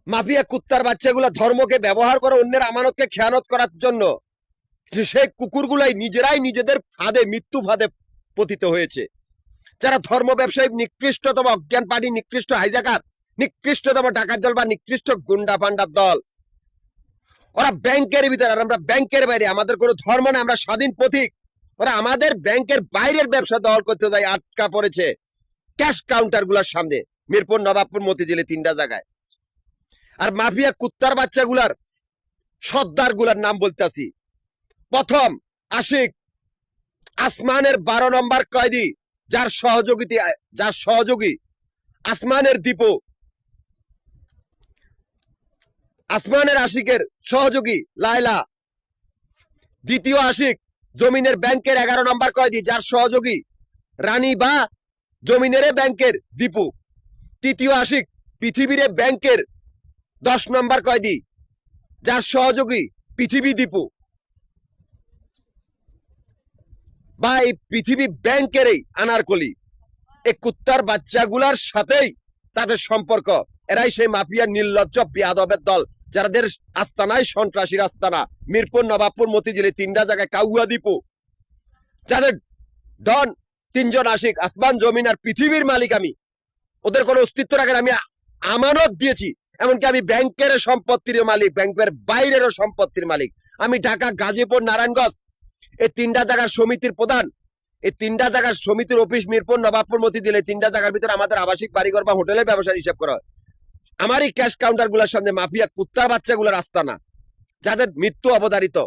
Mafia কুত্তার বাচ্চাগুলা ধর্মকে ব্যবহার করে অন্যের আমানতকে খেয়ানত করার জন্য সেই কুকুরগুলাই নিজেরাই নিজেদের ফাঁদে মৃত্যু ফাঁদে পতিত হয়েছে। যারা ধর্ম ব্যবসায়ী, নিকৃষ্টতম অজ্ঞান পার্টি, নিকৃষ্ট হাইজাকার, নিকৃষ্টতম ডাকাত দল বা নিকৃষ্ট গুন্ডা পান্ডার দল, ওরা ব্যাংকের ভিতরে আর আমরা ব্যাংকের বাইরে। আমাদের কোনো ধর্ম না, আমরা স্বাধীন পথিক। ওরা আমাদের ব্যাংকের বাইরের ব্যবসা দখল করতে যায়, আটকা পড়েছে ক্যাশ কাউন্টার গুলার সামনে, মিরপুর, নবাবপুর, মতিঝিলে 3টা জায়গায়। আর মাফিয়া কুত্তার বাচ্চাগুলার সর্দার গুলার নাম বলতেছি। প্রথম আশিক, আসমানের 12 নম্বর কয়েদি, যার সহযোগী আসমানের দীপু, আসমানের আশিকের সহযোগী লায়লা। দ্বিতীয় আশিক, জমিনের ব্যাংকের 11 নম্বর কয়েদি, যার সহযোগী রানী বা জমিনের ব্যাংকের দীপু। তৃতীয় আশিক, পৃথিবীর ব্যাংকের 10 নম্বর কয়েদি, যার সহযোগী পৃথিবী দীপু বা এই পৃথিবী ব্যাংকের আনারকলি। এই কুত্তার বাচ্চাগুলার সাথেই তাদের সম্পর্ক। এরাই সেই মাফিয়ার নির্লজ্জ বেয়াদবের দল, যাদের আস্তানায় সন্ত্রাসীর আস্তানা, মিরপুর, নবাবপুর, মতিঝিলে 3টা জায়গায় কাউয়া দীপু, যাদের ডন 3 জন আশিক, আসমান, জমিন আর পৃথিবীর মালিক আমি। ওদের কোনো অস্তিত্ব রাখেন, আমি আমানত দিয়েছি। এমনকি আমি ব্যাংকের সম্পত্তির মালিক, ব্যাংকের বাইরেরও সম্পত্তির মালিক। আমি ঢাকা, গাজীপুর, নারায়ণগঞ্জ এই 3টা জায়গার সমিতির প্রধান। এই 3টা জায়গার সমিতির অফিস মিরপুর, নবাবপুর, মতিঝিলে 3টা জায়গার ভিতরে আমাদের আবাসিক বাড়িঘর বা হোটেলের ব্যবসার হিসাব করা হয়। আমারই ক্যাশ কাউন্টার গুলার সামনে মাফিয়া কুত্তার বাচ্চাগুলোর আস্তানা, যাদের মৃত্যু অবধারিত,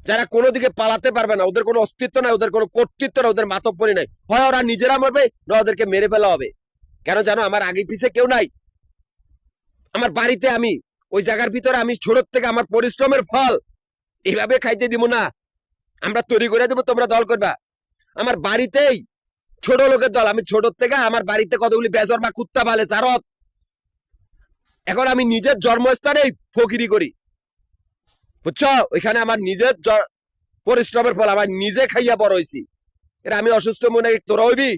যারা কোনো দিকে পালাতে পারবে না। ওদের কোনো অস্তিত্ব নাই, ওদের কোনো কর্তৃত্ব নাই, ওদের মাতব্বরি নাই। হয় ওরা নিজেরা মরবে, না ওদেরকে মেরে ফেলা হবে। কেন জানো? আমার আগে পিছে কেউ নাই। আমার বাড়িতে আমি ওই জায়গার ভিতরে আমি ছোট থেকে আমার পরিশ্রমের ফল এইভাবে খাইতে দিব না। আমরা তৈরি করে দেবো, তোমরা দল করবা। আমার বাড়িতেই ছোট লোকের দল। আমি ছোট থেকে আমার বাড়িতে কতগুলি বেজর বা কুত্তা পালে চারত। এখন আমি নিজের জন্মস্থানেই ফকিরি করি, বুঝছো? ওইখানে আমার নিজের পরিশ্রমের ফল, আমার নিজে খাইয়া বড় হয়েছি। এটা আমি অসুস্থ মনে তোরা হইবি,